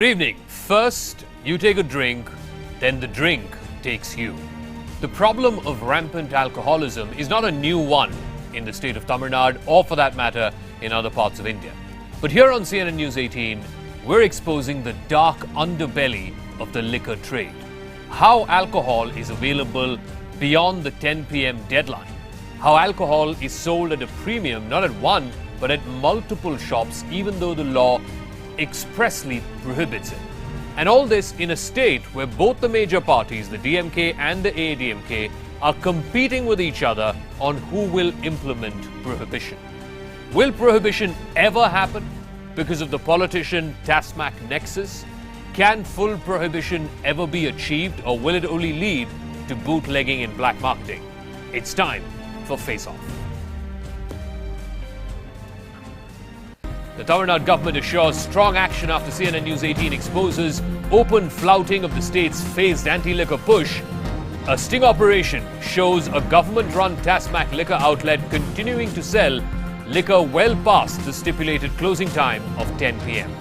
Good evening. First, you take a drink, then the drink takes you. The problem of rampant alcoholism is not a new one in the state of Tamil Nadu or, for that matter, in other parts of India. But here on CNN News 18, we're exposing the dark underbelly of the liquor trade. How alcohol is available beyond the 10 p.m. deadline. How alcohol is sold at a premium, not at one, but at multiple shops, even though the law expressly prohibits it. And all this in a state where both the major parties, the DMK and the AADMK, are competing with each other on who will implement prohibition. Will prohibition ever happen because of the politician TASMAC nexus? Can full prohibition ever be achieved, or will it only lead to bootlegging and black marketing? It's time for Face Off. The Tamil Nadu government assures strong action after CNN News 18 exposes open flouting of the state's phased anti-liquor push. A sting operation shows a government-run TASMAC liquor outlet continuing to sell liquor well past the stipulated closing time of 10 p.m.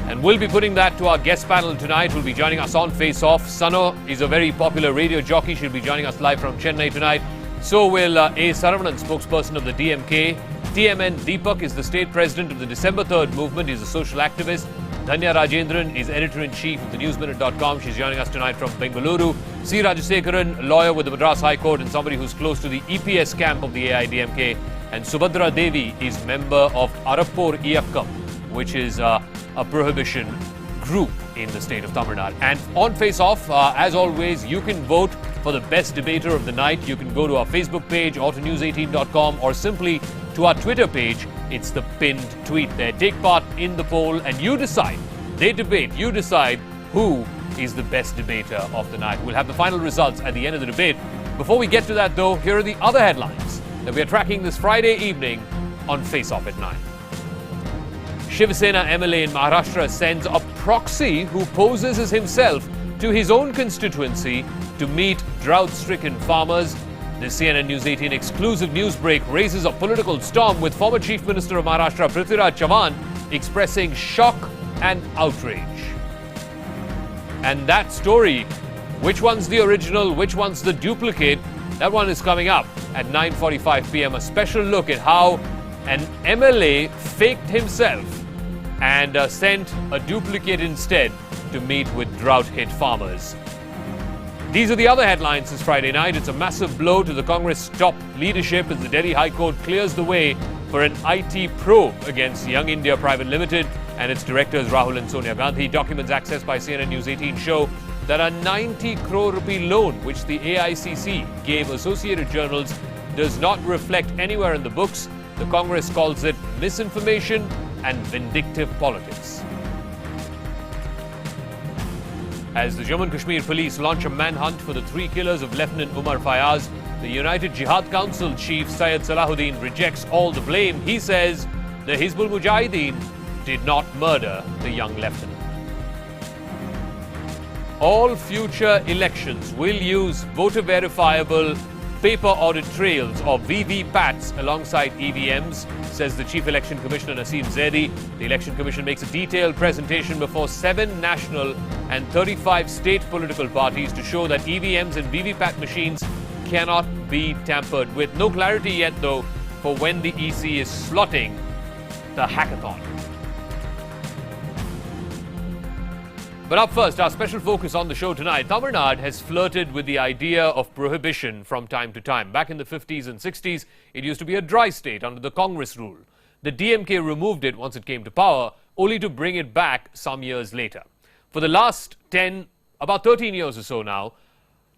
And we'll be putting that to our guest panel tonight, who'll be joining us on Face Off. Sano is a very popular radio jockey. She'll be joining us live from Chennai tonight. So will A. Saravanan, spokesperson of the DMK. TMN Deepak is the state president of the December 3rd movement. He's a social activist. Dhanya Rajendran is editor-in-chief of the newsminute.com. She's joining us tonight from Bengaluru. C. Rajasekaran, lawyer with the Madras High Court and somebody who's close to the EPS camp of the AIDMK. And Subhadra Devi is member of Arappor Iyakkam, which is a prohibition group in the state of Tamil Nadu. And on Face Off, as always, you can vote for the best debater of the night. You can go to our Facebook page or to news18.com or simply to our Twitter page. It's the pinned tweet there. Take part in the poll and you decide. They debate. You decide who is the best debater of the night. We'll have the final results at the end of the debate. Before we get to that, though, here are the other headlines that we are tracking this Friday evening on Face Off at 9. Shiv Sena MLA in Maharashtra sends a proxy who poses as himself to his own constituency to meet drought-stricken farmers. The CNN News 18 exclusive news break raises a political storm with former Chief Minister of Maharashtra Prithviraj Chavan expressing shock and outrage. And that story, which one's the original, which one's the duplicate, that one is coming up at 9:45 p.m. A special look at how an MLA faked himself and sent a duplicate instead to meet with drought-hit farmers. These are the other headlines this Friday night. It's a massive blow to the Congress top leadership as the Delhi High Court clears the way for an IT probe against Young India Private Limited and its directors Rahul and Sonia Gandhi. Documents accessed by CNN News 18 show that a 90 crore rupee loan which the AICC gave Associated Journals does not reflect anywhere in the books. The Congress calls it misinformation and vindictive politics. As the Jammu and Kashmir police launch a manhunt for the three killers of Lieutenant Umar Fayaz, the United Jihad Council chief Syed Salahuddin rejects all the blame. He says the Hizbul Mujahideen did not murder the young lieutenant. All future elections will use voter verifiable paper audit trails or VVPATs alongside EVMs, says the Chief Election Commissioner Naseem Zaidi. The Election Commission makes a detailed presentation before 7 national and 35 state political parties to show that EVMs and VVPAT machines cannot be tampered with. No clarity yet, though, for when the EC is slotting the hackathon. But up first, our special focus on the show tonight. Tamil Nadu has flirted with the idea of prohibition from time to time. Back in the 50s and 60s, it used to be a dry state under the Congress rule. The DMK removed it once it came to power, only to bring it back some years later. For the last about 13 years or so now,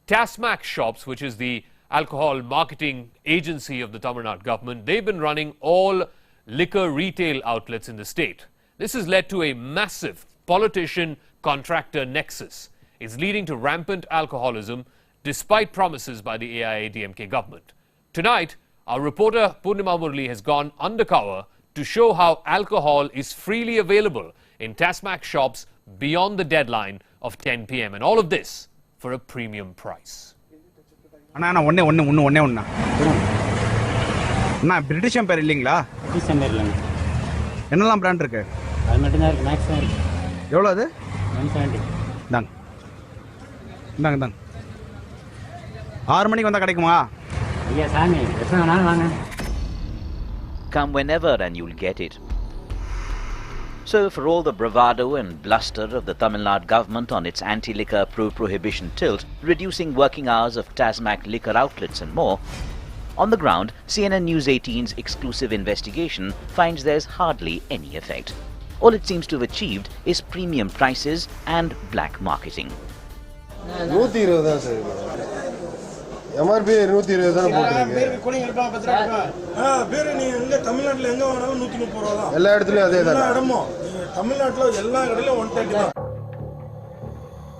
TASMAC shops, which is the alcohol marketing agency of the Tamil Nadu government, they've been running all liquor retail outlets in the state. This has led to a massive politician-contractor nexus. It's leading to rampant alcoholism despite promises by the AIADMK government. Tonight, our reporter Purnima Murli has gone undercover to show how alcohol is freely available in TASMAC shops beyond the deadline of 10 p.m. and all of this for a premium price. British Empire இல்லீங்களா? British Empire இல்லங்க. என்னெல்லாம் brand இருக்கு? அது மட்டும் தான் இருக்கு, maths தான் இருக்கு. எவ்வளோ அது? 170. இந்தாங்க இந்தாங்க இந்தாங்க. 6 மணிக்கு வந்தால் கிடைக்குமா? ஐயா சாமி எப்போ வேணாலும் வாங்க. Come whenever and you'll get it. So, for all the bravado and bluster of the Tamil Nadu government on its anti-liquor pro-prohibition tilt, reducing working hours of Tasmac liquor outlets and more, on the ground, CNN News 18's exclusive investigation finds there's hardly any effect. All it seems to have achieved is premium prices and black marketing. 120 தான் sir. MRP 120 தான் போட்டுருக்கீங்க. பேர் நீ எங்க தமிழ்நாட்டுல எங்க வாங்கினாலும் 130 ரூபாய் தான். எல்லா இடத்துலயும் அதே தான். எல்லா இடமும் தமிழ்நாட்டுல எல்லா கடையிலும் 130 தான்.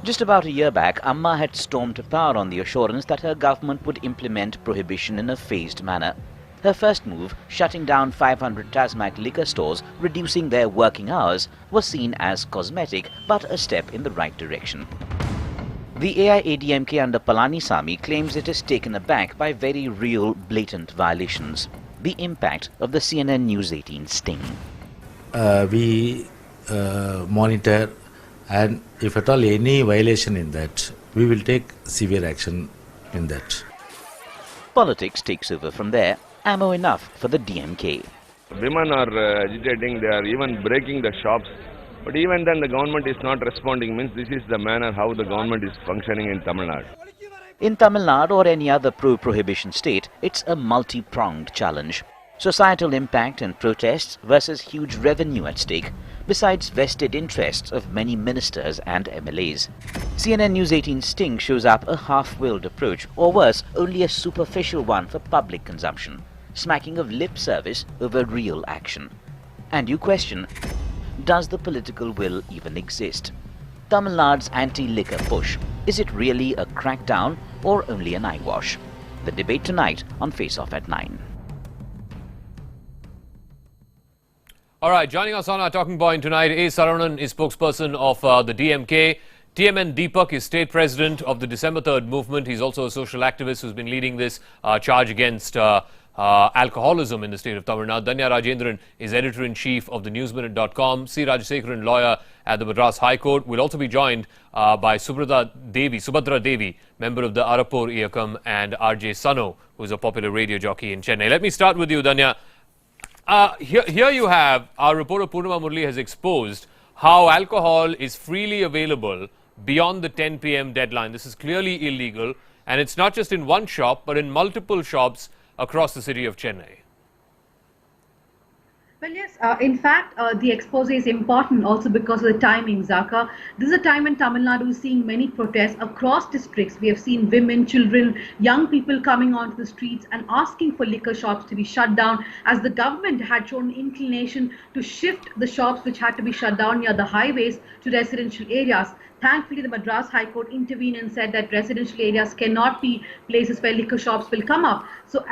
Just about a year back, Amma had stormed to power on the assurance that her government would implement prohibition in a phased manner. Her first move, shutting down 500 Tasmac liquor stores, reducing their working hours, was seen as cosmetic but a step in the right direction. The AIADMK under Palanisamy claims it is taken aback by very real, blatant violations. The impact of the CNN News 18 sting. We monitor, and if at all any violation in that, we will take severe action in that. Politics takes over from there. Ammo enough for the DMK. Women are agitating, they are even breaking the shops. But even then the government is not responding, means this is the manner how the government is functioning in Tamil Nadu. In Tamil Nadu or any other pro-prohibition state, it's a multi-pronged challenge. Societal impact and protests versus huge revenue at stake, besides vested interests of many ministers and MLAs. CNN News 18 sting shows up a half-willed approach, or worse, only a superficial one for public consumption, smacking of lip service over real action. And you question, does the political will even exist? Tamil Nadu's anti-liquor push, is it really a crackdown or only an eyewash? The debate tonight on Face Off at 9. All right, joining us on our talking point tonight is Saravanan, is spokesperson of the DMK. TMN Deepak is state president of the December 3rd movement. He's also a social activist who's been leading this charge against alcoholism in the state of Tamil Nadu. Danya Rajendran is editor-in-chief of the newsminute.com. C. Rajasekaran, lawyer at the Madras High Court. We'll also be joined by Subhadra Devi, member of the Arapur Iyakam, and RJ Sano, who's a popular radio jockey in Chennai. Let me start with you, Danya. Here you have our reporter Purnima Murli has exposed how alcohol is freely available beyond the 10 p.m. deadline. This is clearly illegal, and it's not just in one shop but in multiple shops across the city of Chennai. Well, yes, in fact, the expose is important also because of the timing, Zakka. This is a time when Tamil Nadu is seeing many protests across districts. We have seen women, children, young people coming onto the streets and asking for liquor shops to be shut down, as the government had shown inclination to shift the shops which had to be shut down near the highways to residential areas. Thankfully, the Madras High Court intervened and said that residential areas cannot be places where liquor shops will come up. So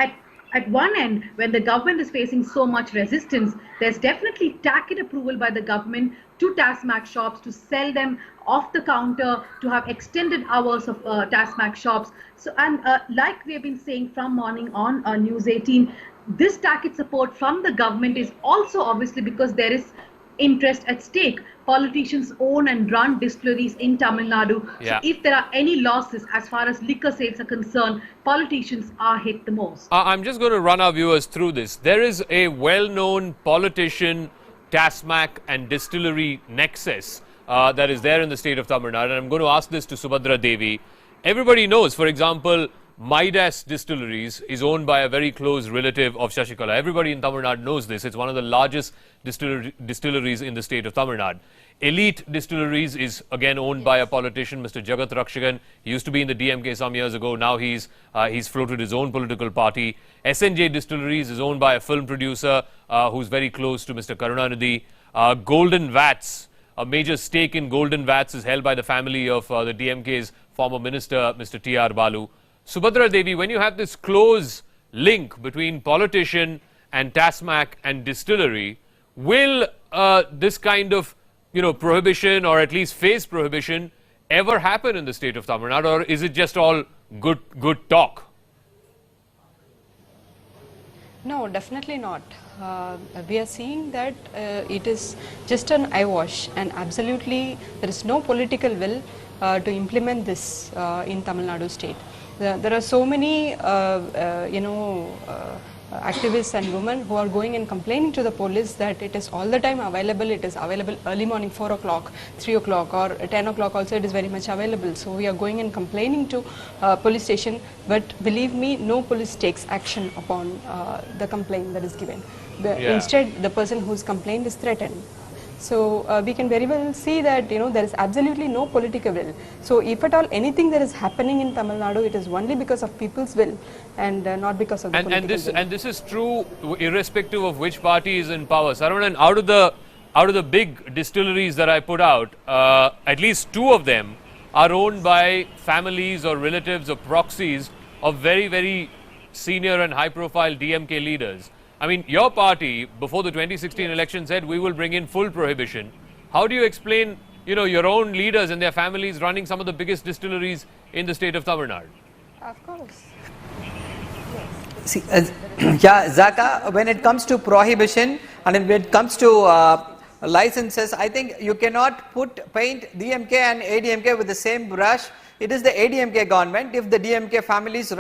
at one end, when the government is facing so much resistance, there's definitely tacit approval by the government to Tasmac shops to sell them off the counter, to have extended hours of Tasmac shops. So, and like we have been saying from morning on News 18, this tacit support from the government is also obviously because there is interest at stake. Politicians own and run distilleries in Tamil Nadu. Yeah. So if there are any losses as far as liquor sales are concerned, politicians are hit the most. I'm just going to run our viewers through this. There is a well-known politician, Tasmac and distillery nexus that is there in the state of Tamil Nadu. And I'm going to ask this to Subhadra Devi. Everybody knows, for example, Midas Distilleries is owned by a very close relative of Shashikala. Everybody in Tamil Nadu knows this. It's one of the largest distilleries in the state of Tamil Nadu. Elite Distilleries is again owned by a politician, Mr. Jagat Rakshagan. He used to be in the DMK some years ago. Now he's floated his own political party. SNJ Distilleries is owned by a film producer who's very close to Mr. Karunanidhi. Golden Vats, a major stake in Golden Vats is held by the family of the DMK's former minister, Mr. T.R. Balu. Subhadra Devi, when you have this close link between politician and Tasmac and distillery, will this kind of prohibition, or at least phased prohibition, ever happen in the state of Tamil Nadu, or is it just all good talk? No, definitely not. We are seeing that it is just an eyewash, and absolutely there is no political will to implement this in Tamil Nadu state. There are so many, activists and women who are going and complaining to the police that it is all the time available. It is available early morning, 4 o'clock, 3 o'clock, or 10 o'clock also it is very much available. So we are going and complaining to police station, but believe me, no police takes action upon the complaint that is given. Instead, the person who's complained is threatened. So we can very well see that there is absolutely no political will. So if at all anything that is happening in Tamil Nadu, it is only because of people's will and not because of the political will. And this is true irrespective of which party is in power. Saravanan, out of the big distilleries that I put out, at least 2 of them are owned by families or relatives or proxies of very, very senior and high-profile DMK leaders. I mean, your party, before the 2016 election, said we will bring in full prohibition. How do you explain, your own leaders and their families running some of the biggest distilleries in the state of Tamil Nadu? Of course. See, Zakka, when it comes to prohibition and when it comes to licenses, I think you cannot paint DMK and ADMK with the same brush. It is the ADMK government. If the DMK families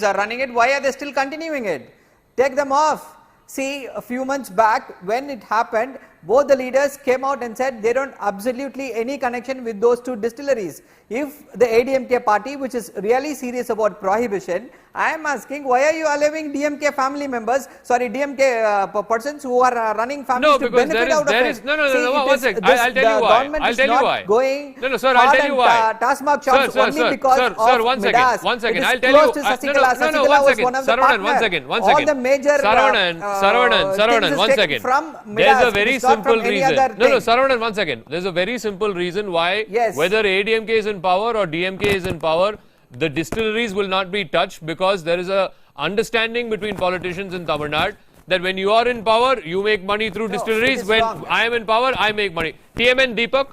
are running it, why are they still continuing it? Take them off. See, a few months back when it happened, both the leaders came out and said they don't absolutely any connection with those 2 distilleries. If the ADMK party, which is really serious about prohibition, I am asking, why are you allowing DMK family members, DMK persons who are running families to benefit out of it? No, one second. I'll tell you why. I'll tell you why. Going no, sir, I'll tell you why. Tasmak shops only because of one second. It is I'll tell close you. to Sasikala. Sasikala was one of the partners. All the major Saravanan, one second. From There's a very simple reason. No, Saravanan, one second. There's a very simple reason why, whether ADMK is in power or DMK is in power, the distilleries will not be touched, because there is a understanding between politicians in Tamil Nadu that when you are in power, you make money through distilleries. When I am in power, I make money. TMN Deepak,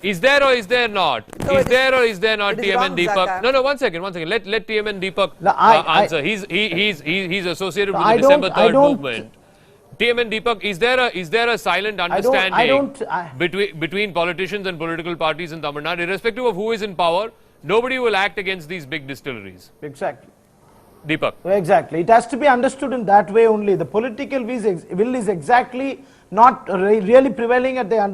is there or is there not? Is there or is there not TMN Deepak? No, one second. Let TMN Deepak answer. He's associated with the December 3rd movement. TMN Deepak, is there a silent understanding between politicians and political parties in Tamil Nadu, irrespective of who is in power? Nobody will act against these big distilleries. Exactly. Deepak. Exactly. It has to be understood in that way only. The political will is exactly not really prevailing at the at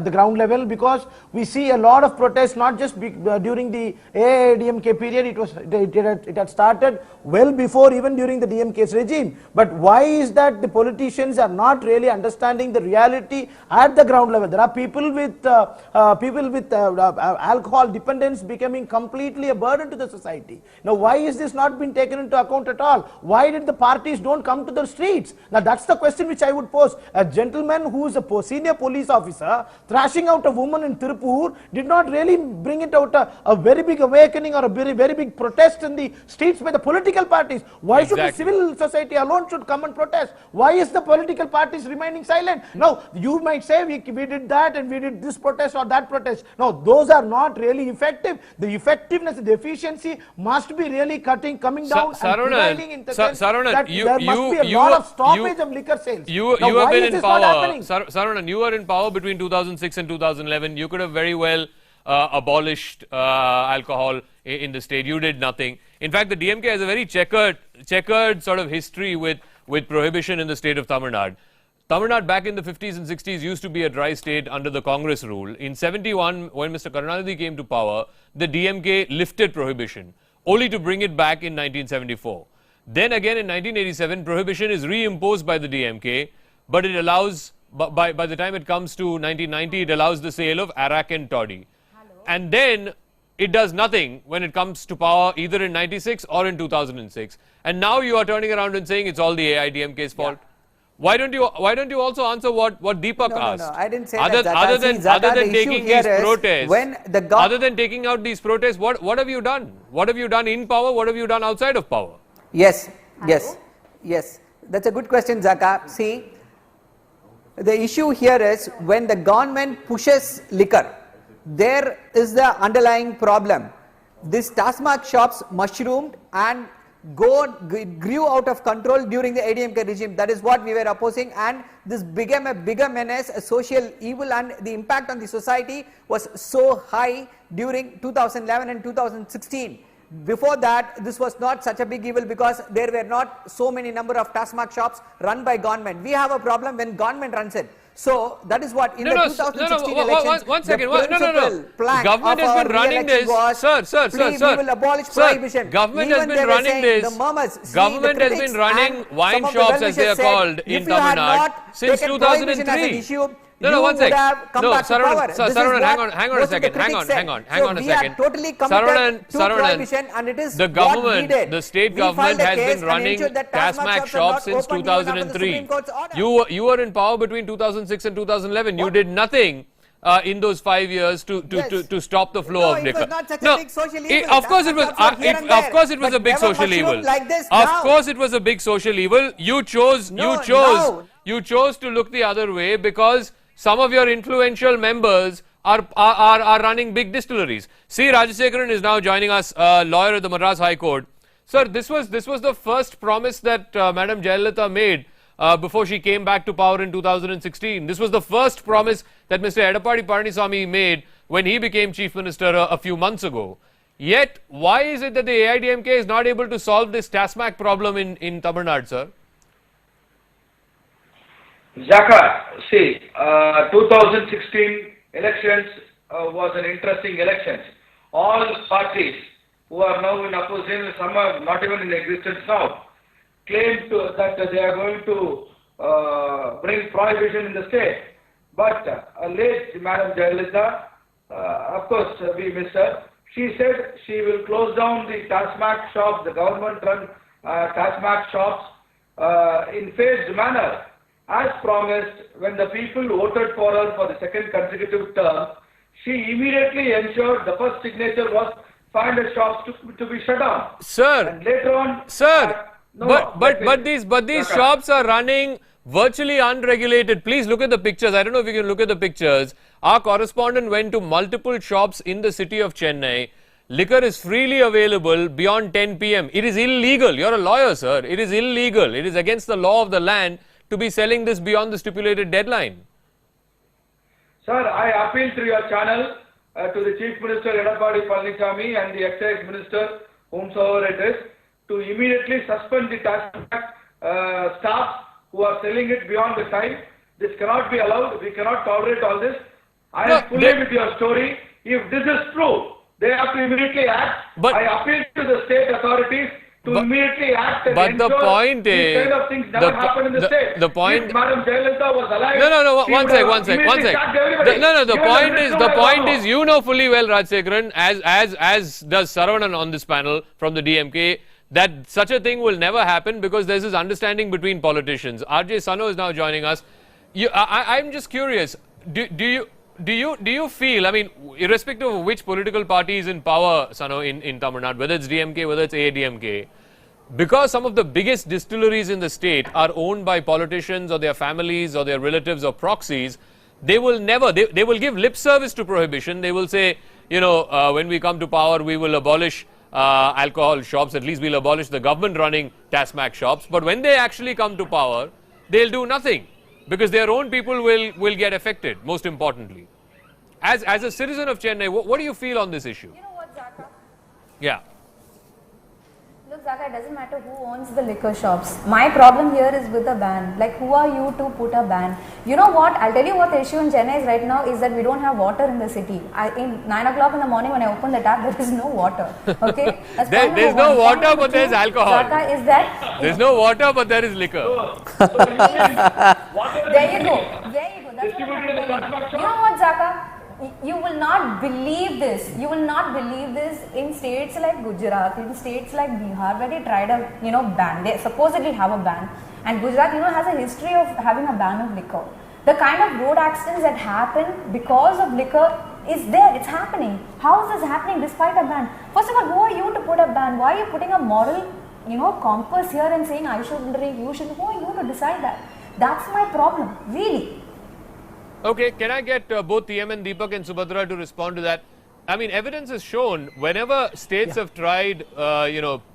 the ground level, because we see a lot of protests, not just during the AIDMK period. It had started well before, even during the DMK's regime. But why is that the politicians are not really understanding the reality at the ground level? There are people with alcohol dependence becoming completely a burden to the society. Now, why is this not been taken into account at all? Why did the parties don't come to the streets? Now, that's the question which I would pose. A gentleman who is a senior police officer thrashing out a woman in Tirupur did not really bring it out a very big awakening or a very big protest in the streets by the political parties. Why should the civil society alone should come and protest? Why is the political parties remaining silent? Now, you might say we did that and we did this protest or that protest. No, those are not really effective. The effectiveness, the efficiency must be really coming down and prevailing in the sense that there must be a lot of stoppage of liquor sales. You have been in power. Saravanan, you were in power between 2006 and 2011. You could have very well abolished alcohol in the state. You did nothing. In fact, the DMK has a very checkered sort of history with prohibition in the state of Tamil Nadu. Tamil Nadu back in the 50s and 60s used to be a dry state under the Congress rule. In 71, when Mr. Karunanidhi came to power, the DMK lifted prohibition, only to bring it back in 1974. Then again in 1987, prohibition is reimposed by the DMK, but it allows, by the time it comes to 1990, it allows the sale of arak and toddy. And then it does nothing when it comes to power, either in 96 or in 2006. And now you are turning around and saying it's all the AIDMK's fault. Why don't you also answer what Deepak asked? No, I didn't say other than taking these protests, other than taking out these protests, what have you done? What have you done in power? What have you done outside of power? Yes. That's a good question, Zakka. See, the issue here is when the government pushes liquor, there is the underlying problem. These Tasmak shops mushroomed and grew out of control during the ADMK regime. That is what we were opposing, and this became a bigger menace, a social evil, and the impact on the society was so high during 2011 and 2016. Before that, this was not such a big evil because there were not so many number of Tasmak shops run by government. We have a problem when government runs it. So that is what in the 2016 elections, one second. the principal plank Government of has our been running re-election this. was, Sir. we will abolish prohibition. Government Even has they been were running saying, this. the murmurs, see, Government the has been critics running and wine some of the shops, as they are well-wishers called, said, in if you had Tamil Nadu not since taken prohibition as an 2003. issue, No, you one would sec. have come No, back to Saravanan, power. This is Saravanan, what hang on a most of the second. critics said. Hang on a So second. we are totally committed to prohibition, and it is the what government, we did. the state We government filed a has case been and running ensured that Tasmak shops since opened even after the 2003. Supreme Court's order. You were in power between 2006 and 2011. You did nothing in those 5 years to stop the flow of liquor. It was not such a big social evil. Of course it was. Of course it was a big social evil. Like this Of now. course it was a big social evil. You chose to look the other way because some of your influential members are running big distilleries. C. Rajasekaran is now joining us, lawyer at the Madras High Court. Sir, this was the first promise that Madam Jayalalitha made before she came back to power in 2016. This was the first promise that Mr. Edappadi Palaniswamy made when he became Chief Minister a few months ago. Yet, why is it that the AIDMK is not able to solve this Tasmak problem in Tamil Nadu, sir? Zakka, see, 2016 elections was an interesting election. All parties who are now in opposition, some are not even in existence now, claim that they are going to bring prohibition in the state. But late Madam Jayalalitha, of course we miss her, she said she will close down the Tasmak shops, the government-run Tasmak shops in phased manner. As promised, when the people voted for her for the second consecutive term, she immediately ensured the first signature was 500 shops to be shut down. Sir, and later on, sir, but these shops are running virtually unregulated. Please look at the pictures. I don't know if you can look at the pictures. Our correspondent went to multiple shops in the city of Chennai. Liquor is freely available beyond 10 p.m. It is illegal. You're a lawyer, sir. It is illegal. It is against the law of the land to be selling this beyond the stipulated deadline. Sir, I appeal through your channel to the Chief Minister Edappadi Palaniswamy and the Excise Minister, whomsoever it is, to immediately suspend the Tasmak staff who are selling it beyond the time. This cannot be allowed. We cannot tolerate all this. I am fully with your story. If this is true, they have to immediately act. I appeal to the state authorities to immediately act and ensure the point these kind of things never happen in the state. The point. If Madam Jayalalitha was alive, No. One sec. The point everybody. is, you know fully well, Rajasekaran, as does Saravanan on this panel from the DMK, that such a thing will never happen because there's this understanding between politicians. RJ Sano is now joining us. I'm just curious. Do you feel, I mean, irrespective of which political party is in power, Sano, in Tamil Nadu, whether it's DMK, whether it's ADMK, because some of the biggest distilleries in the state are owned by politicians or their families or their relatives or proxies, they will never, they will give lip service to prohibition. They will say, when we come to power, we will abolish alcohol shops, at least we'll abolish the government running Tasmak shops. But when they actually come to power, they'll do nothing because their own people will get affected, most importantly. As a citizen of Chennai, what do you feel on this issue? You know what, Zakka? Yeah. Look, Zakka, it doesn't matter who owns the liquor shops. My problem here is with the ban. Like, who are you to put a ban? You know what? I'll tell you what the issue in Chennai is right now is that we don't have water in the city. In 9 o'clock in the morning when I open the tap, there is no water. Okay? There's no water, but there's alcohol. Zakka, is that... There's no water, but there is liquor. There you go. That's what I'm saying. You know what, Zakka? You will not believe this. You will not believe this in states like Gujarat, in states like Bihar, where they tried a ban. They supposedly have a ban, and Gujarat has a history of having a ban of liquor. The kind of road accidents that happen because of liquor is there. It's happening. How is this happening despite a ban? First of all, who are you to put a ban? Why are you putting a moral, compass here and saying I shouldn't drink, you shouldn't? Who are you to decide that? That's my problem, really. Okay, can I get both TM and Deepak and Subhadra to respond to that? I mean, evidence has shown whenever states have tried,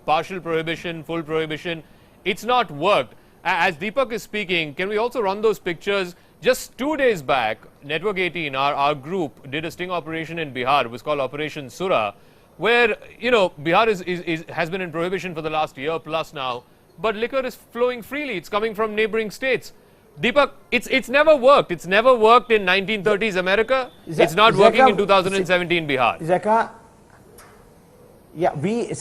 partial prohibition, full prohibition, it's not worked. As Deepak is speaking, can we also run those pictures? Just 2 days back, Network 18, our group, did a sting operation in Bihar. It was called Operation Sura, where, Bihar has been in prohibition for the last year plus now, but liquor is flowing freely. It's coming from neighboring states. Deepak, it's never worked. It's never worked in 1930s America. It's not working in 2017 Bihar. Zakka, yeah, we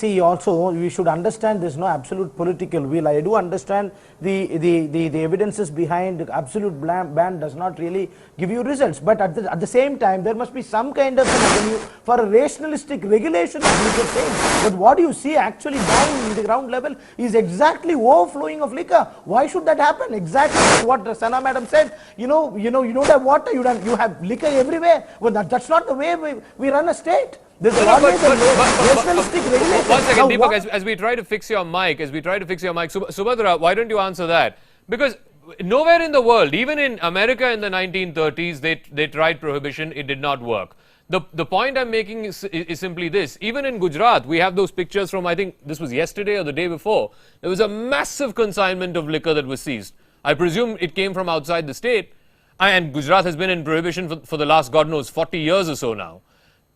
should understand there's no absolute political will. I do understand the evidences behind the absolute ban does not really give you results. But at the same time, there must be some kind of an avenue for a rationalistic regulation of liquor sales. But what you see actually down in the ground level is exactly overflowing of liquor. Why should that happen? Exactly what Sana madam said. You don't have water, you have liquor everywhere. Well, that's not the way we run a state. There's always a nationalistic regulation. One second, Deepak, as we try to fix your mic, Subhadra, why don't you answer that? Because nowhere in the world, even in America in the 1930s, they tried prohibition, it did not work. The point I'm making is simply this. Even in Gujarat, we have those pictures from, I think this was yesterday or the day before. There was a massive consignment of liquor that was seized. I presume it came from outside the state. And Gujarat has been in prohibition for the last, God knows, 40 years or so now.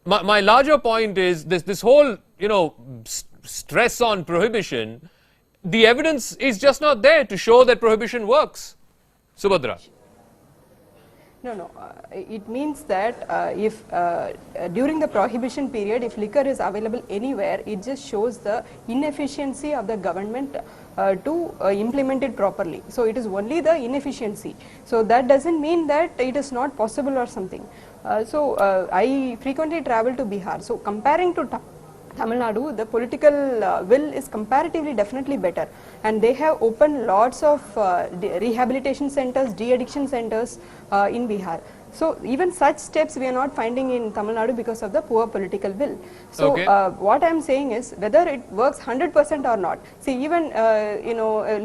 My larger point is this whole, stress on prohibition, the evidence is just not there to show that prohibition works. Subhadra. No. It means that if during the prohibition period, if liquor is available anywhere, it just shows the inefficiency of the government to implement it properly. So it is only the inefficiency. So that doesn't mean that it is not possible or something. I frequently travel to Bihar. So comparing to Tamil Nadu, the political will is comparatively definitely better, and they have opened lots of rehabilitation centers, de-addiction centers in Bihar. So even such steps we are not finding in Tamil Nadu because of the poor political will. So what I am saying is whether it works 100% or not. See, even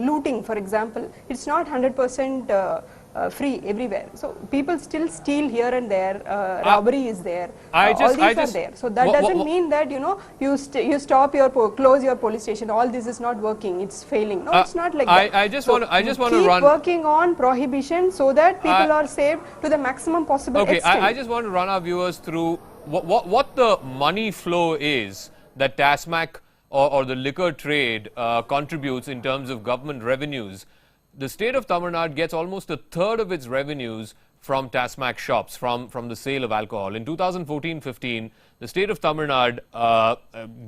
looting, for example, it's not 100% free everywhere. So people still steal here and there. Robbery is there. All these are there. So that doesn't mean that you stop close your police station. All this is not working. It's failing. No, it's not like that. I just want to keep working on prohibition so that people are saved to the maximum possible extent. I just want to run our viewers through what the money flow is that TASMAC or the liquor trade contributes in terms of government revenues. The state of Tamil Nadu gets almost a third of its revenues from TASMAC shops, from the sale of alcohol. In 2014-15, the state of Tamil Nadu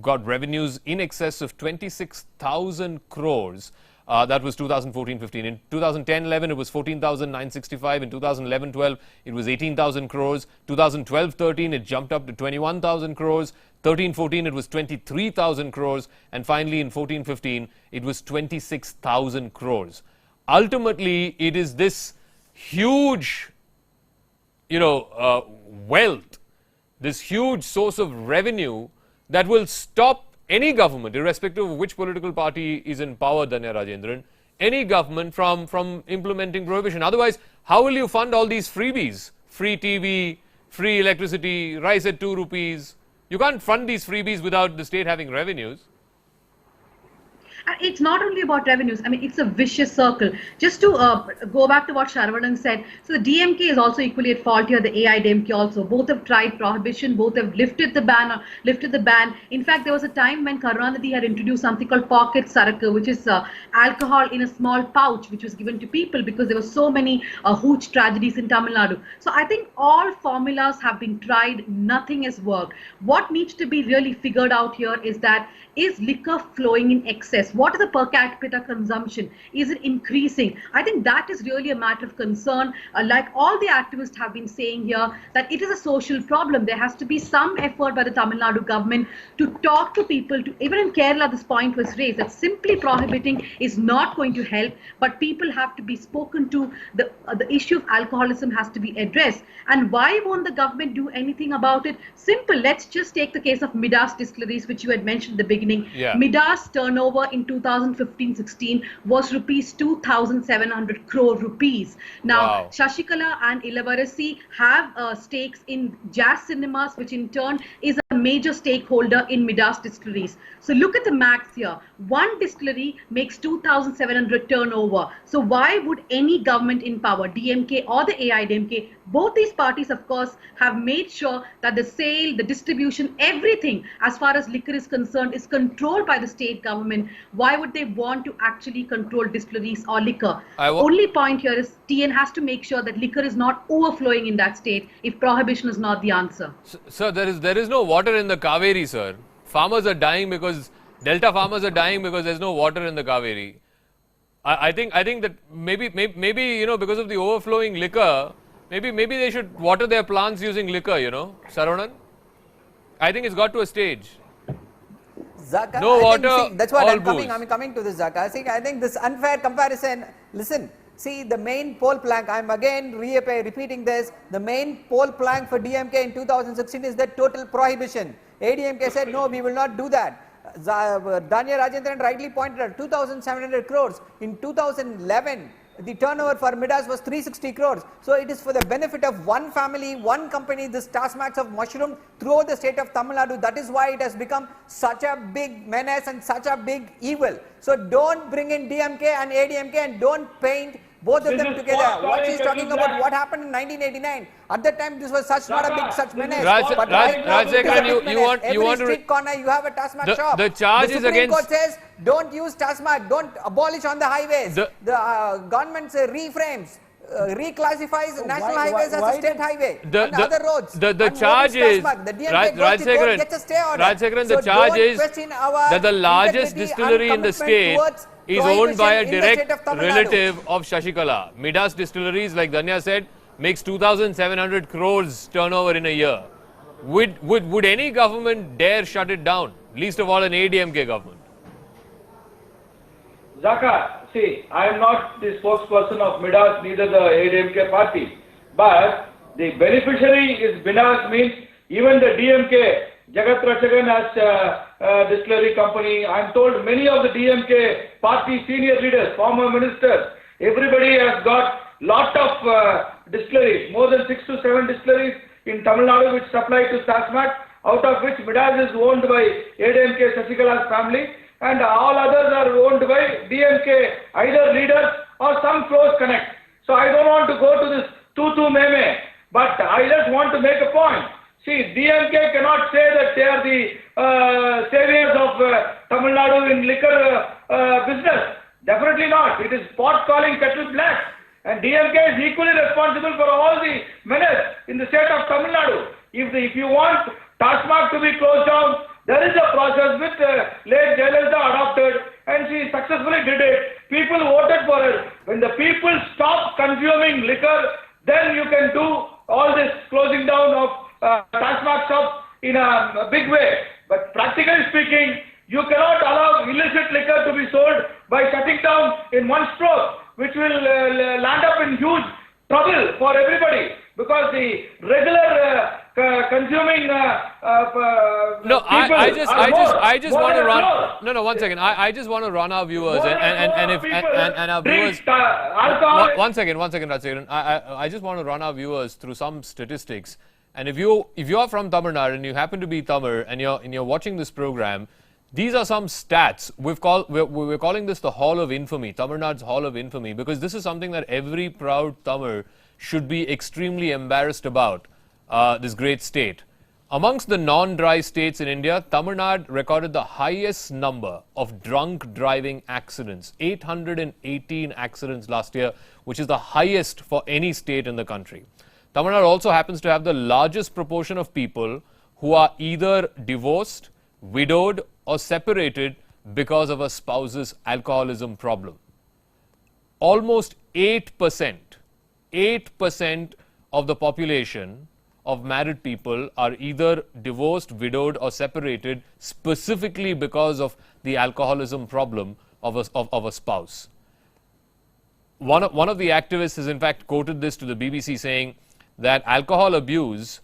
got revenues in excess of 26,000 crores. That was 2014-15. In 2010-11, it was 14,965. In 2011-12, it was 18,000 crores. 2012-13, it jumped up to 21,000 crores. 13-14, it was 23,000 crores. And finally, in 14-15, it was 26,000 crores. Ultimately, it is this huge, wealth, this huge source of revenue that will stop any government, irrespective of which political party is in power, Dhanya Rajendran, any government from implementing prohibition. Otherwise, how will you fund all these freebies? Free TV, free electricity, rice at 2 rupees. You can't fund these freebies without the state having revenues. It's not only about revenues. I mean, it's a vicious circle. Just to go back to what Sharavanan said, so the DMK is also equally at fault here, the AIDMK also. Both have tried prohibition, both have lifted the ban. In fact, there was a time when Karunanidhi had introduced something called pocket sarakku, which is alcohol in a small pouch, which was given to people because there were so many hooch tragedies in Tamil Nadu. So I think all formulas have been tried, nothing has worked. What needs to be really figured out here is that, is liquor flowing in excess? What is the per capita consumption? Is it increasing? I think that is really a matter of concern. Like all the activists have been saying here, that it is a social problem. There has to be some effort by the Tamil Nadu government to talk to people. Even in Kerala, this point was raised that simply prohibiting is not going to help, but people have to be spoken to. The issue of alcoholism has to be addressed. And why won't the government do anything about it? Simple. Let's just take the case of Midas distilleries, which you had mentioned at the beginning. Yeah. Midas turnover in 2015-16 was rupees 2,700 crore rupees. Now, Wow. Shashikala and Ilavarasi have stakes in Jazz Cinemas, which in turn is a major stakeholder in Midas Distilleries. So look at the maths here. One distillery makes 2,700 turnover. So why would any government in power, DMK or the AIDMK, both these parties, of course, have made sure that the sale, the distribution, everything as far as liquor is concerned is controlled by the state government. Why would they want to actually control distilleries or liquor? Only point here is TN has to make sure that liquor is not overflowing in that state if prohibition is not the answer. Sir, there is no water in the Kaveri, sir. Farmers are dying because Delta farmers are dying because there's no water in the Kaveri. I think that maybe because of the overflowing liquor, maybe they should water their plants using liquor. Saronan. I think it's got to a stage. Zakka, No water, see, that's what all I'm coming to this, Zakka. See, I think this unfair comparison, listen, see the main poll plank, I'm again repeating this, the main poll plank for DMK in 2016 is the total prohibition. ADMK said, no, we will not do that. Danya Rajendran rightly pointed out 2,700 crores. In 2011, the turnover for Midas was 360 crores. So it is for the benefit of one family, one company, this Tasmax of mushroom throughout the state of Tamil Nadu. That is why it has become such a big menace and such a big evil. So don't bring in DMK and ADMK and don't paint both of them together. What she's talking about, what happened in 1989. At that time, this was not a big such menace. But right now, you want street corner, you have a Tasmac shop. The charge is Supreme against. Court says, don't use Tasmac, don't abolish on the highways. The government reframes, reclassifies national highways as a state highway and other roads. The charge is, Rajsekharan, the charge is that the largest distillery in the state is owned by a direct relative of Shashikala. Midas Distilleries, like Danya said, makes 2,700 crores turnover in a year. Would any government dare shut it down? Least of all an ADMK government. Zakka, see, I am not the spokesperson of Midas, neither the ADMK party. But the beneficiary is Midas means even the DMK, Jagat Rachagan has a distillery company. I am told many of the DMK party senior leaders, former ministers, everybody has got lot of distilleries, more than 6 to 7 distilleries in Tamil Nadu which supply to Tasmac, out of which Midas is owned by ADMK Shashikala's family, and all others are owned by DMK, either leaders or some close connect. So I don't want to go to this tutu meme, but I just want to make a point. See, DMK cannot say that they are the saviors of Tamil Nadu in liquor business. Definitely not. It is pot calling kettle black. And DMK is equally responsible for all the menace in the state of Tamil Nadu. If you want Tasmac to be closed down, there is a process which late Jayalalitha adopted, and she successfully did it. People voted for her. When the people stop consuming liquor, then you can do all this closing down of Tasmac shops in a big way. But practically speaking, you cannot allow illicit liquor to be sold by shutting down in one stroke, which will land up in huge trouble for everybody, because the regular consuming I just want to run. No, 1 second. I just want to run our viewers and our viewers. 1 second, Rajsekharan. I just want to run our viewers through some statistics. And if you are from Tamil Nadu and you happen to be Tamil and you're watching this program, these are some stats. We're calling this the Hall of Infamy, Tamil Nadu's Hall of Infamy, because this is something that every proud Tamil should be extremely embarrassed about, this great state. Amongst the non-dry states in India, Tamil Nadu recorded the highest number of drunk driving accidents, 818 accidents last year, which is the highest for any state in the country. Tamil Nadu also happens to have the largest proportion of people who are either divorced, widowed, or separated because of a spouse's alcoholism problem. Almost 8% of the population of married people are either divorced, widowed, or separated specifically because of the alcoholism problem of a spouse. One of the activists has in fact quoted this to the BBC, saying that alcohol abuse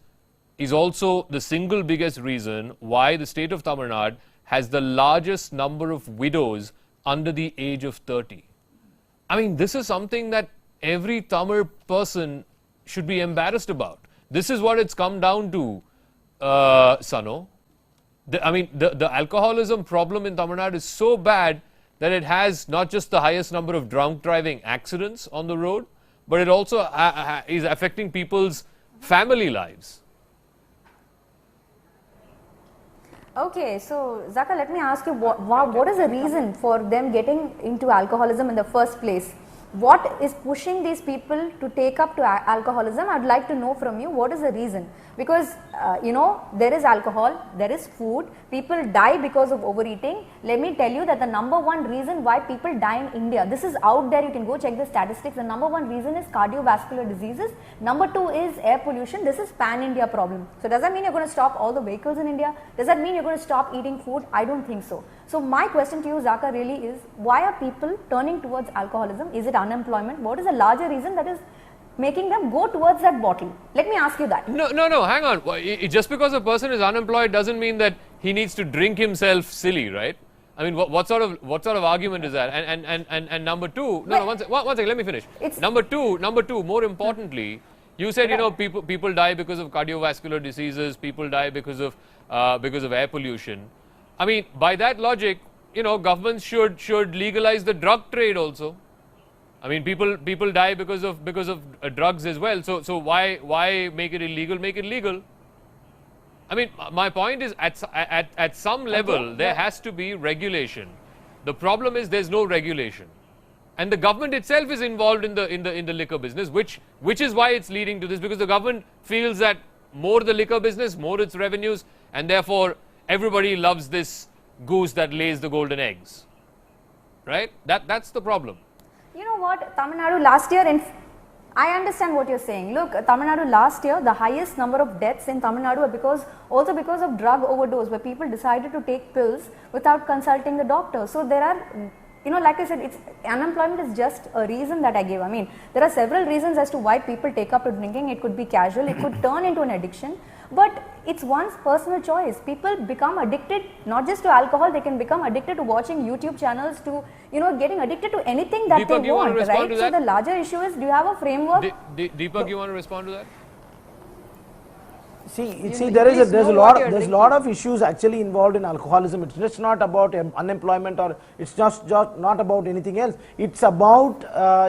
is also the single biggest reason why the state of Tamil Nadu has the largest number of widows under the age of 30. I mean, this is something that every Tamil person should be embarrassed about. This is what it's come down to, Sano. The alcoholism problem in Tamil Nadu is so bad that it has not just the highest number of drunk driving accidents on the road, but it also is affecting people's family lives. Okay, so Zakka, let me ask you, what is the reason for them getting into alcoholism in the first place? What is pushing these people to take up to alcoholism? I'd like to know from you, what is the reason? Because, there is alcohol, there is food, people die because of overeating. Let me tell you that the number one reason why people die in India, this is out there, you can go check the statistics. The number one reason is cardiovascular diseases. Number two is air pollution. This is pan-India problem. So does that mean you're going to stop all the vehicles in India? Does that mean you're going to stop eating food? I don't think so. So my question to you, Zakka, really is, why are people turning towards alcoholism? Is it unemployment? What is the larger reason that is making them go towards that bottle? Let me ask you that. No, hang on. Just because a person is unemployed doesn't mean that he needs to drink himself silly, right? I mean, what sort of argument is that? And number two, one second, let me finish. Number two, more importantly, you said, people die because of cardiovascular diseases, people die because of air pollution. I mean, by that logic, governments should legalize the drug trade also. I mean, people die because of drugs as well. So why make it illegal? Make it legal. I mean, my point is at some level there has to be regulation. The problem is there's no regulation, and the government itself is involved in the liquor business, which is why it's leading to this, because the government feels that more the liquor business, more its revenues, and therefore everybody loves this goose that lays the golden eggs, right? That's the problem. You know what, Tamil Nadu last year, I understand what you're saying. Look, Tamil Nadu last year, the highest number of deaths in Tamil Nadu were also because of drug overdose, where people decided to take pills without consulting the doctor. So there are, like I said, unemployment is just a reason that I gave. I mean, there are several reasons as to why people take up to drinking. It could be casual, it could turn into an addiction, but it's one's personal choice. People become addicted not just to alcohol, they can become addicted to watching YouTube channels, to getting addicted to anything that Deepak, they want, right? So the larger issue is, do you have a framework? Deepak, you want to respond to that? See, there's a lot of issues actually involved in alcoholism. It's just not about unemployment, or it's just not about anything else. It's about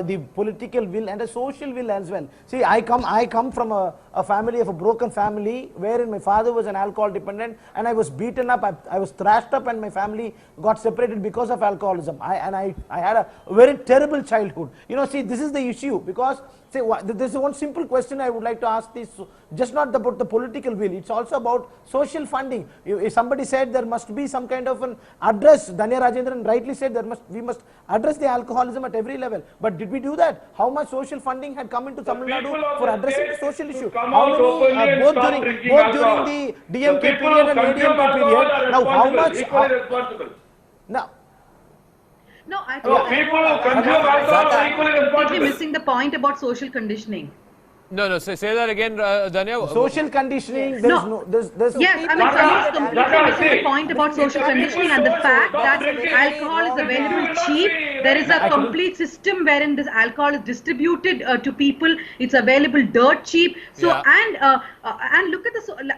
the political will and a social will as well. See, I come from a family of a broken family, wherein my father was an alcohol dependent, and I was beaten up, I was thrashed up, and my family got separated because of alcoholism. I had a very terrible childhood. See, this is the issue, because there's one simple question I would like to ask, this just not about the political will, it's also about social funding. If somebody said there must be some kind of an address, Dhanya Rajendran rightly said we must address the alcoholism at every level. But did we do that? How much social funding had come into Tamil Nadu for addressing the social issue? How many, both during the DMK period and ADMK period, now how much? No, I think people who consume alcohol are equally responsible. completely missing the point about social conditioning. No, say that again, Dhanya. Social conditioning, Yes, I mean, Sunny is completely missing the point about social conditioning and the fact that alcohol is available cheap. There is a complete system wherein this alcohol is distributed to people. It's available dirt cheap. So, and look at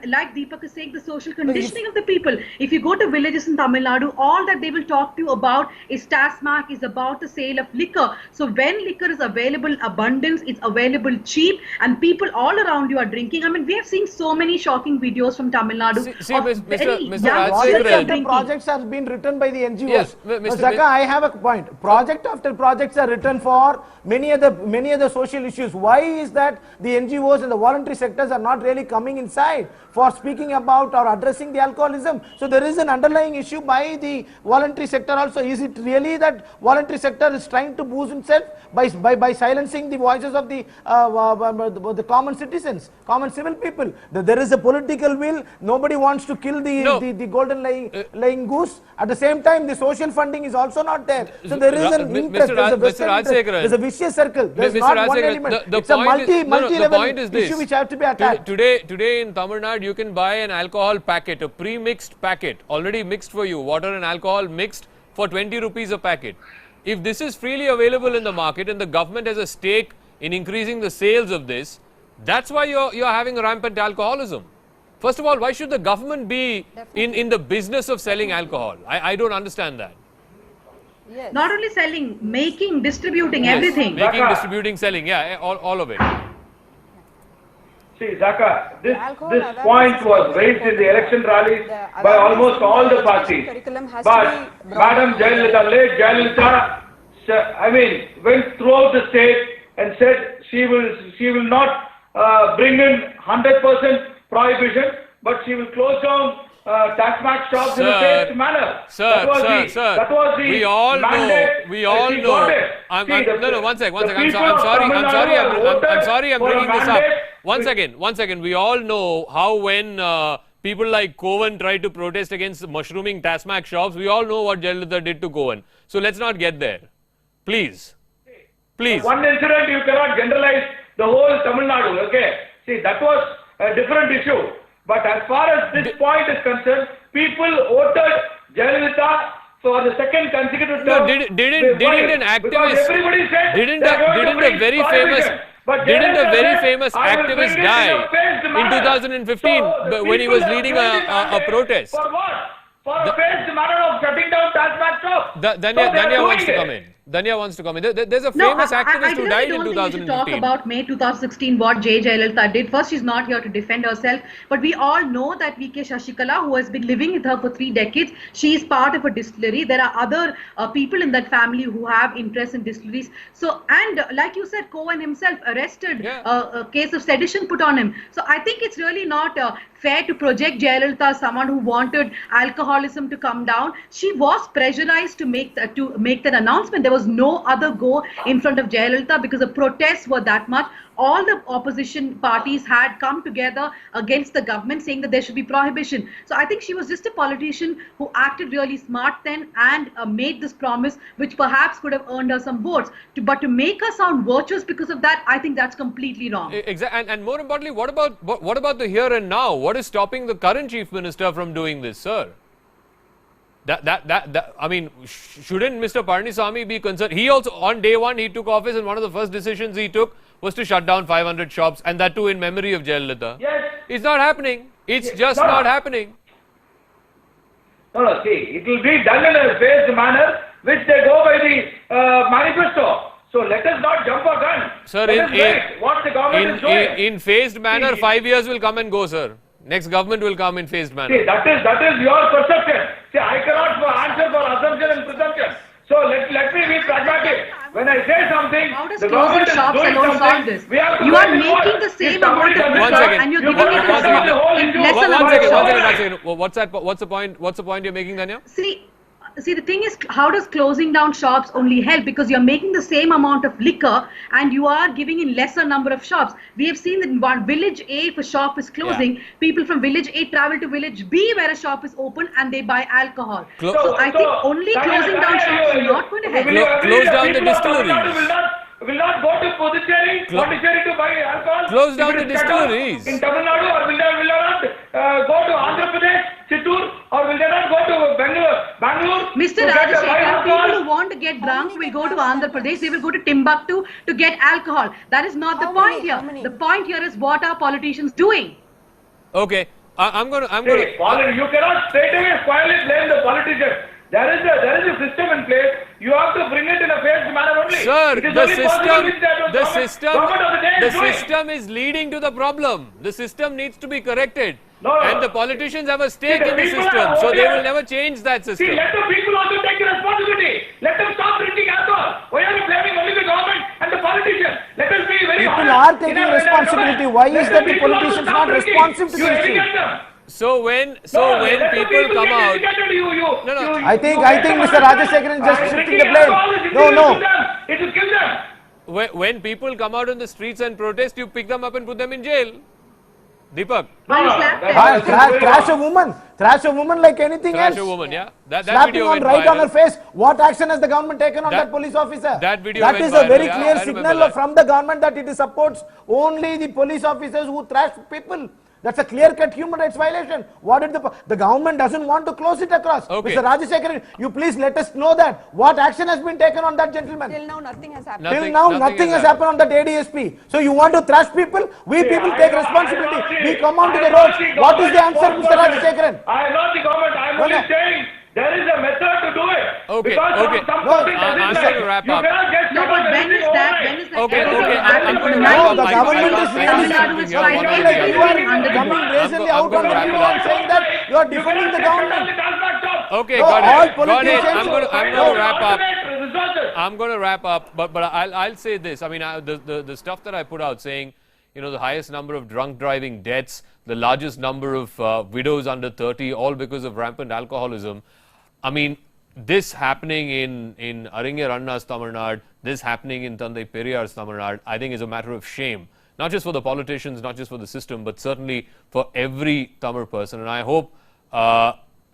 like Deepak is saying, the social conditioning of the people. If you go to villages in Tamil Nadu, all that they will talk to you about is TASMAC, is about the sale of liquor. So when liquor is available abundance, it's available cheap, and people all around you are drinking. I mean, we have seen so many shocking videos from Tamil Nadu. Mr. Projects have been written by the NGOs. Yes, Zakka, I have a point. Project after projects are written for many other social issues. Why is that the NGOs and the voluntary sectors are not really coming inside for speaking about or addressing the alcoholism? So there is an underlying issue by the voluntary sector also. Is it really that voluntary sector is trying to boost itself by silencing the voices of the common citizens, common civil people? There is a political will. Nobody wants to kill the golden laying goose. At the same time, the social funding is also not there. So there is an interest. There's a vicious circle. There's not one element. It's a multi-level issue which have to be attacked. Today in Tamil Nadu, you can buy an alcohol packet, a pre-mixed packet, already mixed for you, water and alcohol mixed, for 20 rupees a packet. If this is freely available in the market and the government has a stake in increasing the sales of this, that's why you're having rampant alcoholism. First of all, why should the government be in the business of selling alcohol? I don't understand that. Yes. Not only selling, making, distributing, Yes, everything. making, distributing, selling, yeah, all of it. See, Zakka, this point was raised in the election rallies by almost all the parties. But Madam Jayalalitha, late Jayalalitha, went throughout the state and said she will not bring in 100% prohibition, but she will close down tax-max shops in a phased manner. Sir, that was the we all mandate. know, we all know. No, one second. I'm sorry, I'm bringing this up. One second. We all know how when people like Cohen tried to protest against mushrooming tax-max shops, we all know what Jayalalitha did to Cohen. So let's not get there. Please. One incident, you cannot generalize the whole Tamil Nadu, okay? See, that was a different issue. But as far as this point is concerned, people voted Jayalalitha for the second consecutive term. No, didn't an activist, didn't a very famous activist die in 2015 when he was leading a protest? For what? For a phased manner of shutting down tax-max shops. Danya wants to come in. Danya wants to come in. There's a famous activist who died in 2015. I don't think we should talk about May 2016, what J. Jayalalitha did. First, she's not here to defend herself. But we all know that V.K. Shashikala, who has been living with her for 3 decades, she is part of a distillery. There are other people in that family who have interest in distilleries. So, and like you said, Cohen himself arrested, a case of sedition put on him. So, I think it's really not fair to project Jayalalitha as someone who wanted alcoholism to come down. She was pressurized to make that announcement. There was no other go in front of Jayalalitha because the protests were that much. All the opposition parties had come together against the government saying that there should be prohibition. So I think she was just a politician who acted really smart then and made this promise, which perhaps could have earned her some votes. But to make her sound virtuous because of that, I think that's completely wrong. Exactly. And more importantly, what about the here and now? What is stopping the current chief minister from doing this, sir? I mean, shouldn't Mr. Palaniswamy be concerned? He also, on day one, he took office and one of the first decisions he took was to shut down 500 shops, and that too in memory of Jayalalitha. Yes. It's not happening. It's just not happening. No, see, it will be done in a phased manner, which they go by the manifesto. So let us not jump a gun. Sir, what the government is doing. In phased manner, 5 years will come and go, sir. Next government will come in phased manner. See, that is your perception. See, I cannot answer for assumption and presumption. So let me be pragmatic. When I say something, the government is doing something. You are making the same amount of liquor and you're giving it in less amount of shops. What's the point you're making, Danya? See, the thing is, how does closing down shops only help? Because you're making the same amount of liquor and you are giving in lesser number of shops. We have seen that in village A, if a shop is closing, people from village A travel to village B where a shop is open and they buy alcohol. So I think only closing down shops is not going to help. Close down the distilleries. Will not go to Puducherry to buy alcohol. Close down the distilleries. In Tamil Nadu, or will they not go to Andhra Pradesh, Chittoor, or will they not go to Bangalore? Mr. Rajashekar, people who want to get drunk will go to Andhra Pradesh. They will go to Timbuktu to get alcohol. That is not the point here. The point here is what are politicians doing? Okay, I'm going to. You cannot straight away squarely blame the politicians. There is a system in place. You have to bring it in a phased manner only. Sir, the system is leading to the problem. The system needs to be corrected. And the politicians have a stake in the system, so they will never change that system. See, let the people also take the responsibility. Let them stop drinking alcohol. Why are you blaming only the government and the politicians? Let us be very honest. People are taking responsibility. Why is that the politicians not responsive to this issue? So when people come out, I think Mr. Rajashekar is just shifting the blame. No. It will kill them. When people come out on the streets and protest, you pick them up and put them in jail. Deepak. Thrash a woman like anything else. Thrash a woman, yeah. Slapping on right on her face. What action has the government taken on that police officer? That is a very clear signal from the government that it supports only the police officers who thrash people. That's a clear-cut human rights violation. What did the government doesn't want to close it across? Okay. Mr. Rajashekharan, you please let us know that. What action has been taken on that gentleman? Till now, nothing has happened. Till now, nothing has happened on that ADSP. So you want to thrash people? We people take responsibility. We come onto the roads. What is the answer, Mr. Rajashekharan? I am not the government. I am only saying there is a method to do it. Okay, because okay. Some something I'm doesn't going to like. wrap You up. cannot get No, but when is that? When is that? Okay, episode okay, happened I'm on going the to wrap 9th? up. The government is Tamil Nadu was fighting you are coming brazenly out on the video and saying that you are defending the government. Okay, No, got all it. Got it. politicians- I'm going to wrap up. I'm going to wrap up, but I'll say this. I mean, the stuff that I put out saying, you know, the highest number of drunk driving deaths, the largest number of widows under 30, all because of rampant alcoholism. I mean, this happening in Aringe Ranna's Tamil Nadu, this happening in Tandai Periyar's Tamil Nadu, I think is a matter of shame. Not just for the politicians, not just for the system, but certainly for every Tamil person. And I hope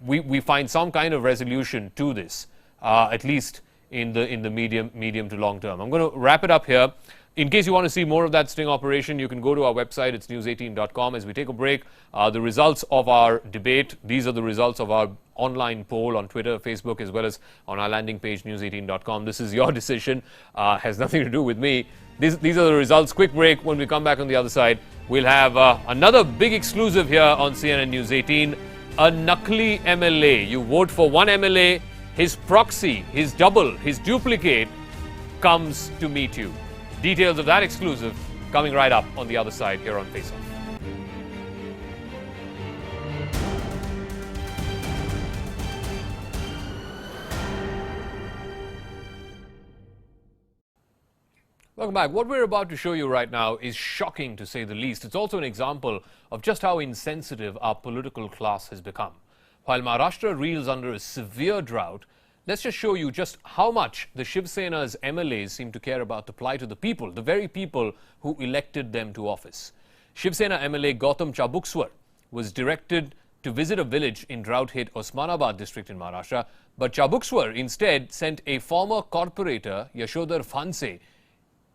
we find some kind of resolution to this, at least in the medium to long term. I'm going to wrap it up here. In case you want to see more of that sting operation, you can go to our website. It's news18.com. As we take a break, the results of our debate, these are the results of our online poll on Twitter, Facebook, as well as on our landing page, news18.com. This is your decision. Has nothing to do with me. These are the results. Quick break. When we come back on the other side, we'll have another big exclusive here on CNN News 18. A Nakli MLA. You vote for one MLA, his proxy, his double, his duplicate comes to meet you. Details of that exclusive coming right up on the other side here on Face Off. Welcome back. What we're about to show you right now is shocking, to say the least. It's also an example of just how insensitive our political class has become. While Maharashtra reels under a severe drought, let's just show you just how much the Shiv Sena's MLAs seem to care about the plight of the people, the very people who elected them to office. Shiv Sena MLA Gautam Chabukswar was directed to visit a village in drought-hit Osmanabad district in Maharashtra, but Chabukswar instead sent a former corporator, Yashodhar Phanse,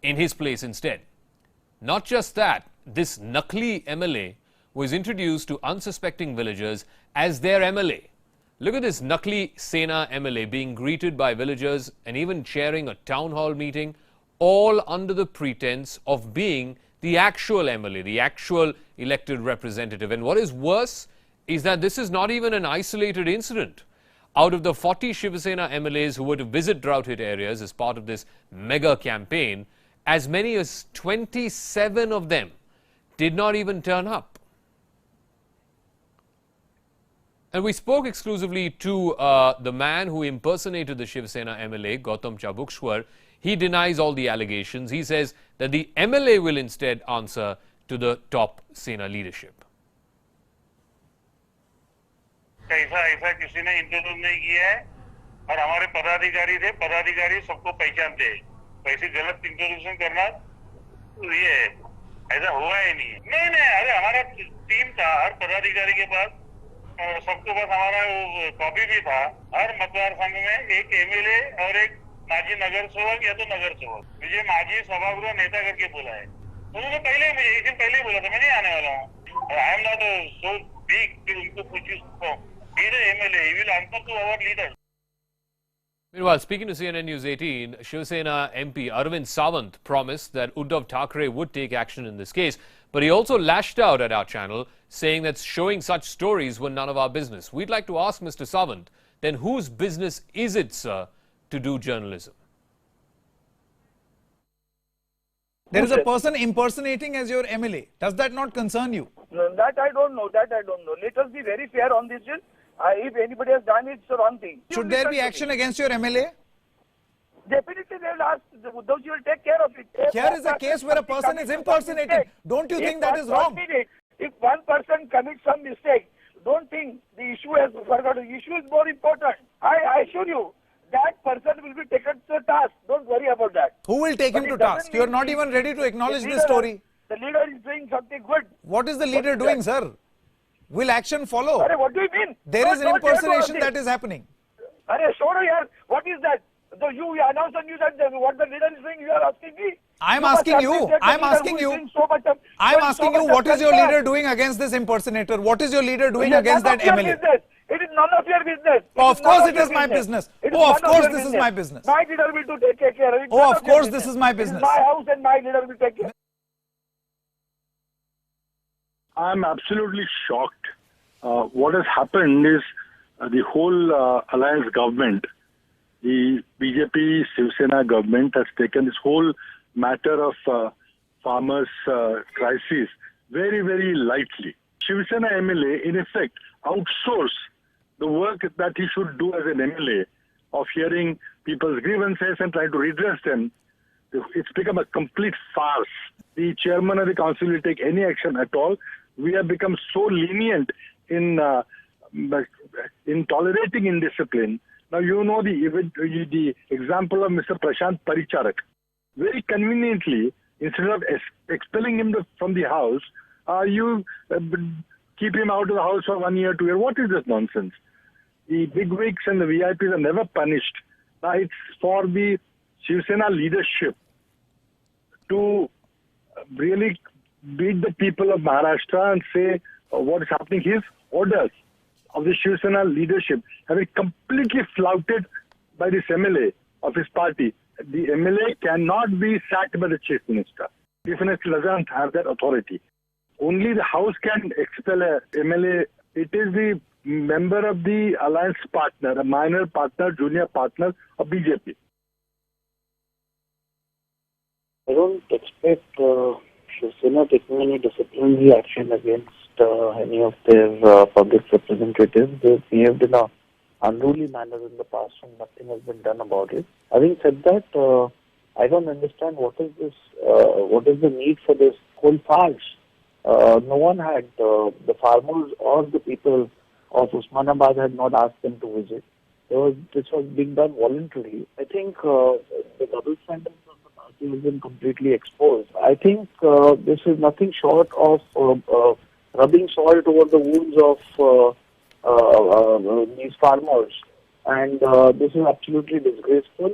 in his place instead. Not just that, this Nakli MLA was introduced to unsuspecting villagers as their MLA. Look at this Nakli Sena MLA being greeted by villagers and even chairing a town hall meeting, all under the pretense of being the actual MLA, the actual elected representative. And what is worse is that this is not even an isolated incident. Out of the 40 Shiv Sena MLAs who were to visit drought-hit areas as part of this mega campaign, as many as 27 of them did not even turn up. And we spoke exclusively to the man who impersonated the Shiv Sena MLA, Gautam Chabukswar. He denies all the allegations. He says that the MLA will instead answer to the top Sena leadership. ऐसा किसी ने interview नहीं किया है और हमारे पदाधिकारी सबको पहचानते हैं। ऐसी गलत इंट्रोडक्शन करना ये है, ऐसा हुआ ही नहीं। अरे हमारा टीम था, हर पदाधिकारी के पास, सबके पास हमारा कॉपी भी था। हर मतदार संघ में एक एमएलए और एक माजी नगर सेवक या तो नगर सेवक, मुझे माजी सभागृह नेता करके बोला है। उन्होंने पहले मुझे एक दिन पहले ही बोला था मैं नहीं आने वाला हूँ। I am not so big कि उनको पूछिए MLA, he will answer to our leaders. Meanwhile, speaking to CNN News 18, Shiv Sena MP Arvind Sawant promised that Uddhav Thackeray would take action in this case, but he also lashed out at our channel, saying that showing such stories were none of our business. We'd like to ask Mr. Sawant, then whose business is it, sir, to do journalism? There is a person impersonating as your MLA. Does that not concern you? No, that I don't know. Let us be very fair on this. If anybody has done it, it's the wrong thing. Should there be action against your MLA? Definitely they will ask, those will take care of it. Here is a case where a person is impersonating. Don't you think that is wrong? If one person commits some mistake, don't think the issue has forgotten. The issue is more important. I assure you, that person will be taken to task. Don't worry about that. Who will take him to task? You are not even ready to acknowledge this story. The leader is doing something good. What is the leader doing, sir? Will action follow? What do you mean? There is an impersonation that is happening. What is that? So you announce the news and what the leader is doing, you are asking me. I'm You must asking you. appreciate the I'm leader asking who is you. doing so much of- I'm showing so asking you, much of what is your concern. leader doing against this impersonator? What is your leader doing It is against none that of your MLA? business. It is none of your business. Of course it is my business. It is Oh, of none course your this is business. my business. My leader will take care of it. Oh, None of your course this is my It business. is my house and my leader will take care. I'm absolutely shocked. What has happened is the whole alliance government, the BJP Shiv Sena government has taken this whole matter of farmers' crisis very, very lightly. Shiv Sena MLA, in effect, outsource the work that he should do as an MLA of hearing people's grievances and trying to redress them. It's become a complete farce. The chairman of the council will take any action at all. We have become so lenient in tolerating indiscipline. Now you know the example of Mr. Prashant Paricharak. Very conveniently, instead of expelling him from the house, you keep him out of the house for 1 year, 2 years. What is this nonsense? The bigwigs and the VIPs are never punished. Now it's for the Shiv Sena leadership to really beat the people of Maharashtra and say what is happening. His orders of the Shiv Sena leadership have been completely flouted by this MLA of his party. The MLA cannot be sacked by the chief minister. The chief minister doesn't have that authority. Only the house can expel a MLA. It is the member of the alliance partner, a minor partner, junior partner of BJP. I don't expect Shiv Sena taking any disciplinary action against any of their public representatives. They've behaved in a unruly manner in the past and nothing has been done about it. Having said that, I don't understand what is the need for this whole farce. No one had, the farmers or the people of Usmanabad had not asked them to visit. This was being done voluntarily. I think the double standards of the party has been completely exposed. I think this is nothing short of rubbing salt over the wounds of these farmers, and this is absolutely disgraceful.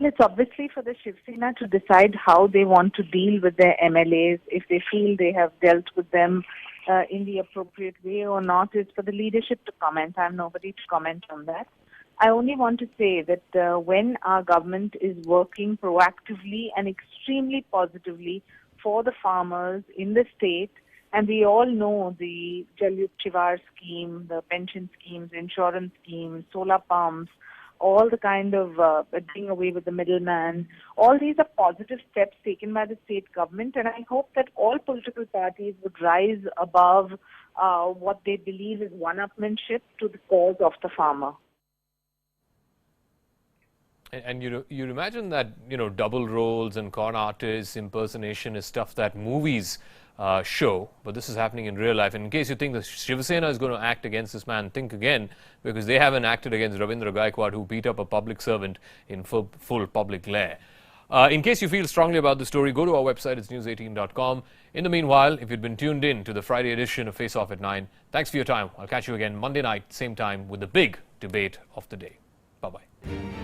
It's obviously for the Shiv Sena to decide how they want to deal with their MLAs, if they feel they have dealt with them in the appropriate way or not. It's for the leadership to comment. I'm nobody to comment on that. I only want to say that when our government is working proactively and extremely positively for the farmers in the state, and we all know the Jalyut Chivar scheme, the pension schemes, insurance schemes, solar pumps, all the kind of doing away with the middleman, all these are positive steps taken by the state government, and I hope that all political parties would rise above what they believe is one-upmanship to the cause of the farmer. And you'd imagine that, double roles and con artists, impersonation is stuff that movies show, but this is happening in real life. And in case you think the Shiv Sena is going to act against this man, think again, because they haven't acted against Ravindra Gaikwad, who beat up a public servant in full public glare. In case you feel strongly about the story, go to our website, it's news18.com. In the meanwhile, if you'd been tuned in to the Friday edition of Face Off at 9, thanks for your time. I'll catch you again Monday night, same time, with the big debate of the day. Bye-bye.